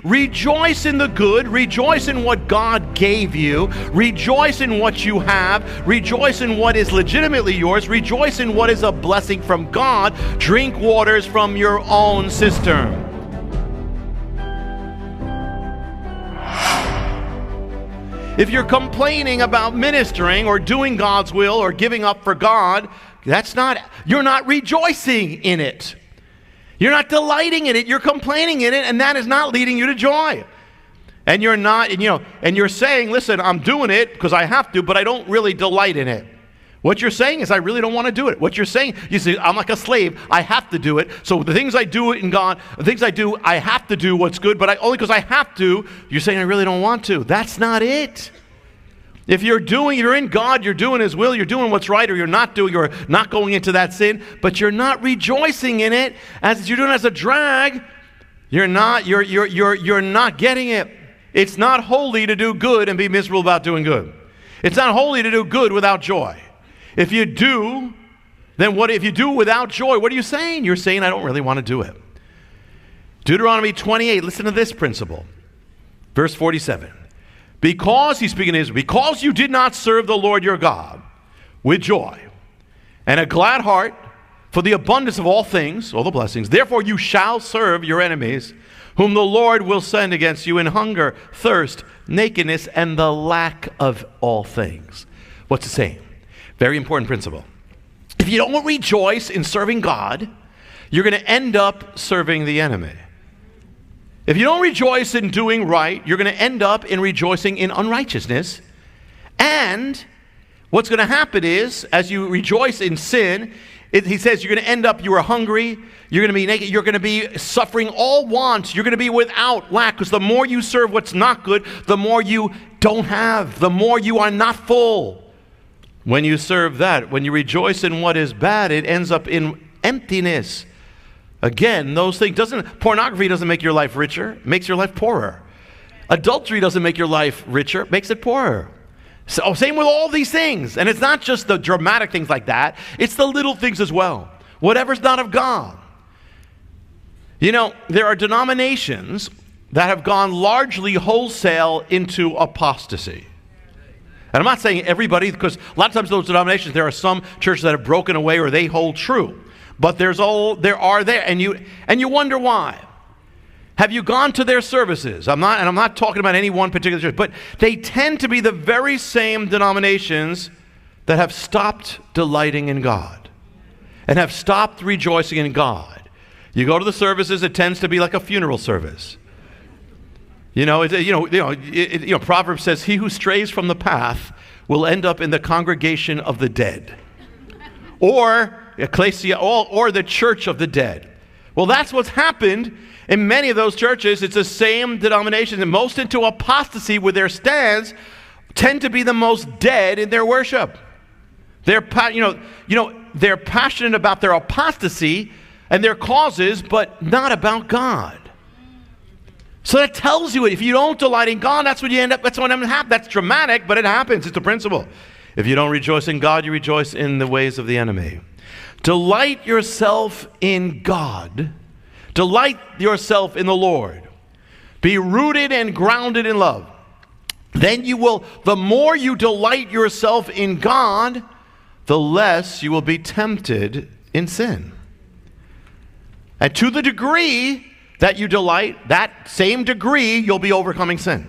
Rejoice in the good. Rejoice in what God gave you. Rejoice in what you have. Rejoice in what is legitimately yours. Rejoice in what is a blessing from God. Drink waters from your own cistern. If you're complaining about ministering or doing God's will or giving up for God, you're not rejoicing in it. You're not delighting in it. You're complaining in it, and that is not leading you to joy. And you're not, and you're saying, listen, I'm doing it because I have to, but I don't really delight in it. What you're saying is, I really don't want to do it. What you're saying, you say, I'm like a slave. I have to do it. So the things I do in God, the things I do, I have to do what's good, but only because I have to. You're saying, I really don't want to. That's not it. If you're in God, you're doing His will, you're doing what's right, or you're not going into that sin, but you're not rejoicing in it as you're doing it as a drag, you're not getting it. It's not holy to do good and be miserable about doing good. It's not holy to do good without joy. If you do, then if you do without joy, what are you saying? You're saying, I don't really want to do it. Deuteronomy 28, listen to this principle. Verse 47. Because, he's speaking to Israel, because you did not serve the Lord your God with joy and a glad heart for the abundance of all things, all the blessings, therefore you shall serve your enemies, whom the Lord will send against you in hunger, thirst, nakedness, and the lack of all things. What's it saying? Very important principle. If you don't rejoice in serving God, you're going to end up serving the enemy. If you don't rejoice in doing right, you're going to end up in rejoicing in unrighteousness. And what's going to happen is, as you rejoice in sin, he says you're going to end up, you are hungry, you're going to be naked, you're going to be suffering all wants, you're going to be without lack, because the more you serve what's not good, the more you don't have, the more you are not full. When you serve that, when you rejoice in what is bad, it ends up in emptiness. Again, those things pornography doesn't make your life richer, it makes your life poorer. Adultery doesn't make your life richer, it makes it poorer. So same with all these things. And it's not just the dramatic things like that, it's the little things as well. Whatever's not of God. There are denominations that have gone largely wholesale into apostasy. And I'm not saying everybody, because a lot of times those denominations, there are some churches that have broken away or they hold true. But there are, and you wonder why. Have you gone to their services? I'm not talking about any one particular church, but they tend to be the very same denominations that have stopped delighting in God and have stopped rejoicing in God. You go to the services, it tends to be like a funeral service. Proverbs says, "He who strays from the path will end up in the congregation of the dead," or ecclesia, or the church of the dead. Well, that's what's happened in many of those churches. It's the same denominations, and most into apostasy with their stands tend to be the most dead in their worship. They're passionate about their apostasy and their causes, but not about God. So that tells you, if you don't delight in God, that's what you end up. That's what happens. That's dramatic, but it happens. It's a principle. If you don't rejoice in God, you rejoice in the ways of the enemy. Delight yourself in God. Delight yourself in the Lord. Be rooted and grounded in love. Then the more you delight yourself in God, the less you will be tempted in sin. And to the degree that you delight, that same degree you'll be overcoming sin.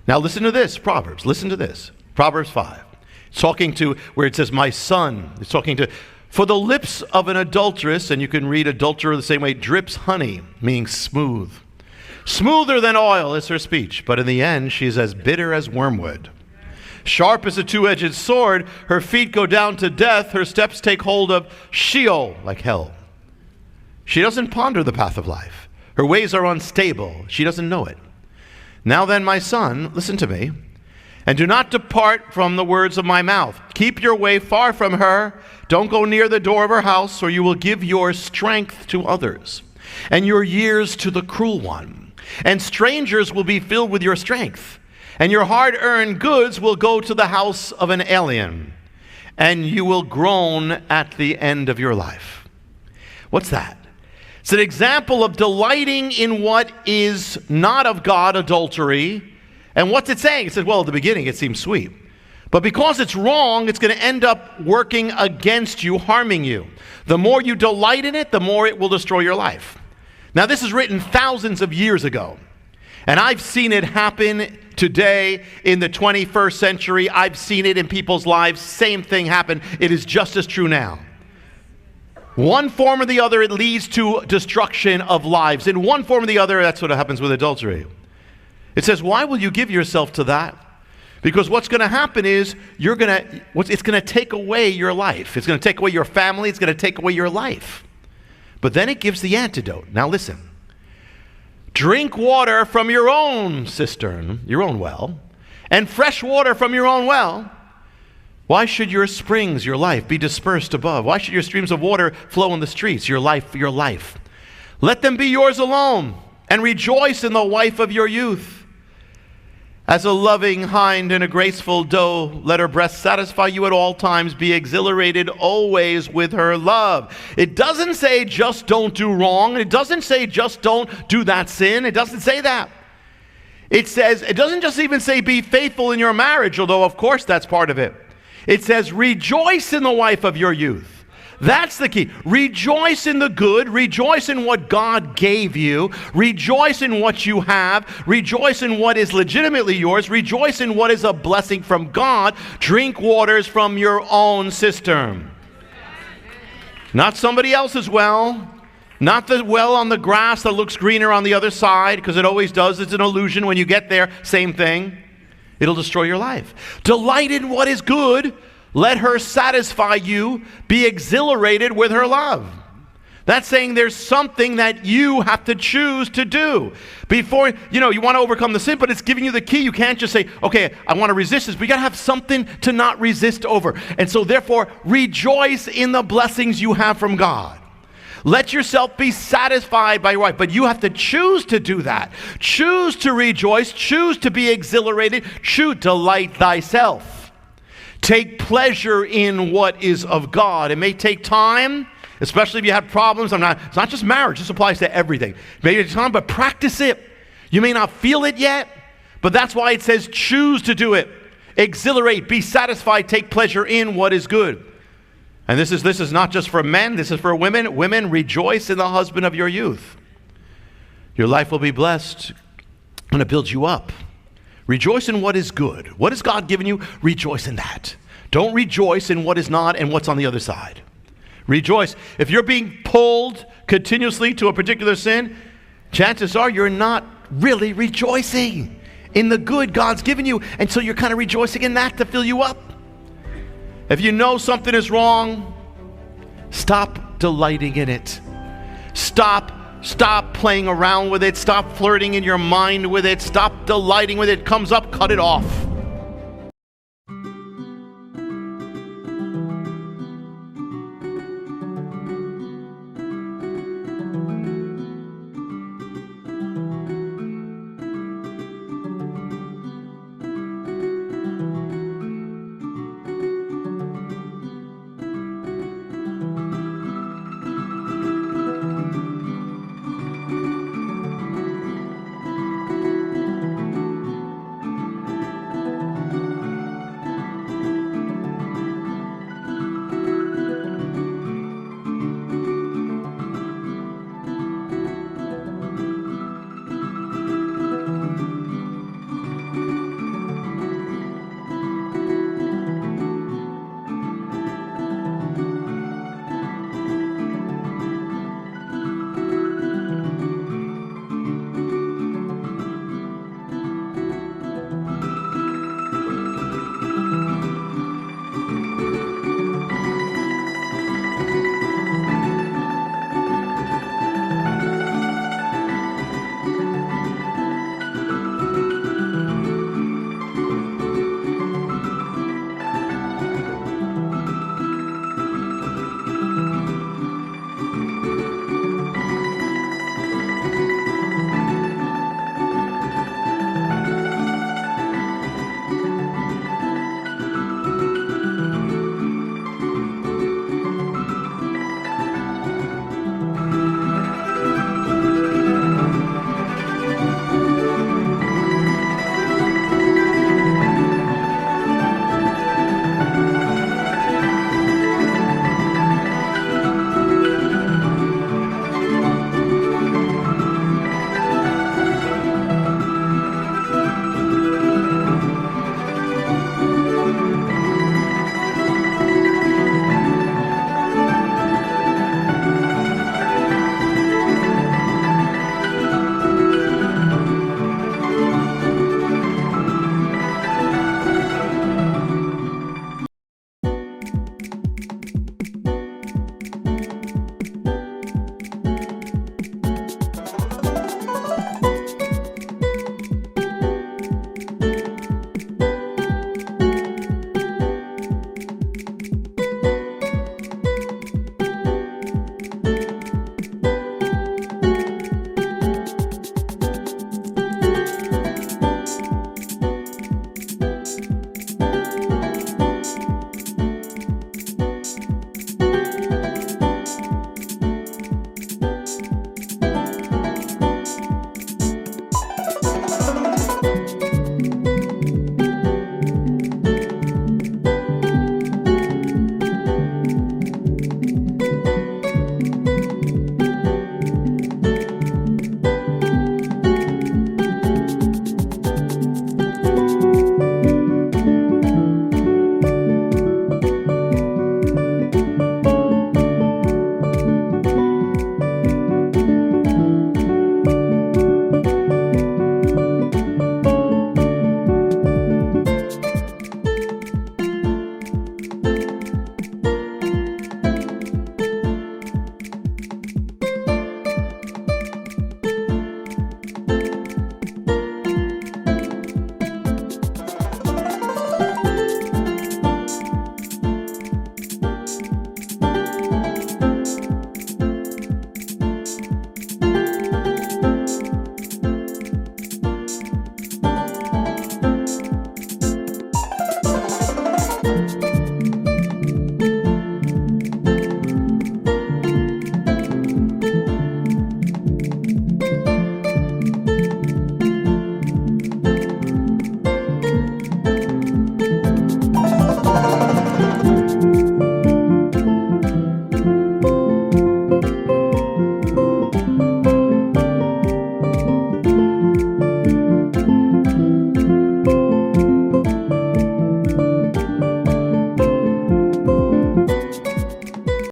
Now listen to this, Proverbs. Listen to this. Proverbs 5. It's talking to where it says, my son. It's talking to, for the lips of an adulteress, and you can read adulterer the same way, drips honey, meaning smooth. Smoother than oil is her speech, but in the end she is as bitter as wormwood. Sharp as a two-edged sword, her feet go down to death, her steps take hold of Sheol, like hell. She doesn't ponder the path of life. Her ways are unstable. She doesn't know it. Now then, my son, listen to me, and do not depart from the words of my mouth. Keep your way far from her. Don't go near the door of her house, or you will give your strength to others, and your years to the cruel one. And strangers will be filled with your strength, and your hard-earned goods will go to the house of an alien, and you will groan at the end of your life. What's that? It's an example of delighting in what is not of God, adultery. And what's it saying? It says, well, at the beginning it seems sweet. But because it's wrong, it's going to end up working against you, harming you. The more you delight in it, the more it will destroy your life. Now, this is written thousands of years ago. And I've seen it happen today in the 21st century. I've seen it in people's lives. Same thing happen. It is just as true now. One form or the other, it leads to destruction of lives. In one form or the other, that's what happens with adultery. It says, why will you give yourself to that? Because what's going to happen is it's going to take away your life. It's going to take away your family. It's going to take away your life. But then it gives the antidote. Now listen. Drink water from your own cistern, your own well, and fresh water from your own well. Why should your springs, your life, be dispersed above? Why should your streams of water flow in the streets, your life, your life? Let them be yours alone, and rejoice in the wife of your youth. As a loving hind and a graceful doe, let her breast satisfy you at all times. Be exhilarated always with her love. It doesn't say just don't do wrong. It doesn't say just don't do that sin. It doesn't say that. It doesn't just even say be faithful in your marriage, although of course that's part of it. It says rejoice in the wife of your youth. That's the key. Rejoice in the good. Rejoice in what God gave you. Rejoice in what you have. Rejoice in what is legitimately yours. Rejoice in what is a blessing from God. Drink waters from your own cistern. Not somebody else's well. Not the well on the grass that looks greener on the other side, because it always does. It's an illusion. When you get there, same thing. It'll destroy your life. Delight in what is good. Let her satisfy you. Be exhilarated with her love. That's saying there's something that you have to choose to do. Before, you want to overcome the sin, but it's giving you the key. You can't just say, okay, I want to resist this. But you got to have something to not resist over. And so therefore, rejoice in the blessings you have from God. Let yourself be satisfied by your wife, but you have to choose to do that. Choose to rejoice. Choose to be exhilarated. Choose to delight thyself. Take pleasure in what is of God. It may take time, especially if you have problems. It's not just marriage. This applies to everything. It may take time, but practice it. You may not feel it yet, but that's why it says choose to do it. Exhilarate, be satisfied, take pleasure in what is good. And this is not just for men. This is for women. Women, rejoice in the husband of your youth. Your life will be blessed. I'm going to build you up. Rejoice in what is good. What has God given you? Rejoice in that. Don't rejoice in what is not and what's on the other side. Rejoice. If you're being pulled continuously to a particular sin, chances are you're not really rejoicing in the good God's given you. And so you're kind of rejoicing in that to fill you up. If you know something is wrong, stop delighting in it. Stop playing around with it. Stop flirting in your mind with it. Stop delighting with it. Comes up, cut it off.